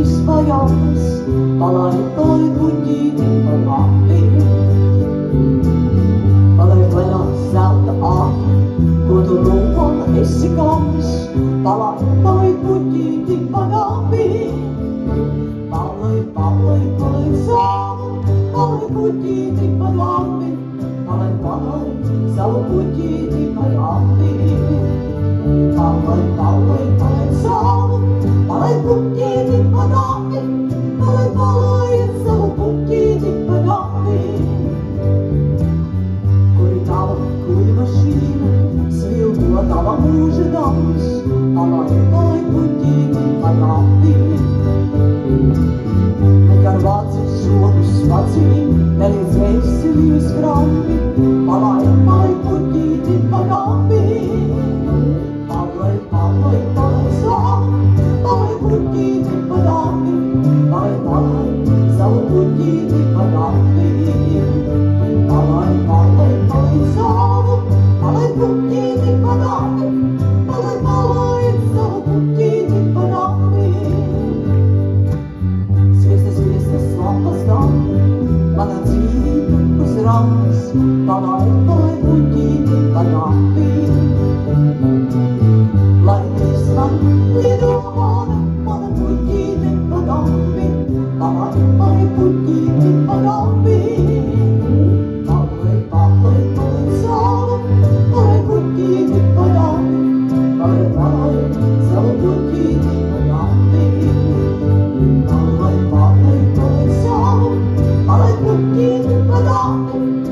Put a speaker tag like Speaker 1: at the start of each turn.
Speaker 1: Svajones, palaidoj kuģīti pa labi. Palaid vaļā zelta āķi, ko tu lūpona esi komis, palaid kuģīti pa labi. Palaid savu, palaid kuģīti pa labi. Palaid savu kuģīti pa labi. Palaid savu, palaid kuģīti pa labi. Palaid savu kuģīti pa labi. Kur ir tava kuģa mašīna, svilto tava mūža darbus. Palaid kuģīti pa labi. Nekar vācis šodus vacīm, neliec veseli uz krampi. Palaid kuģīti pa labi. Palaid savu, palaid kuģīti pa labi. Palaid savu kuģīti pa labi. Palaid savu, palaid kuģīti pa labi. Palaid savu kuģīti pa labi. Sviestas lampas dam, mana dzīve uz rampas. Palaid kuģīti pa labi. Lai es man lidona, mana kuģīte pa labi. Palaid kuģīte pa labi. Palaid savu, palaid kuģīte pa labi. Palaid savu kuģīte pa labi. Palaid savu, palaid kuģīte pa labi.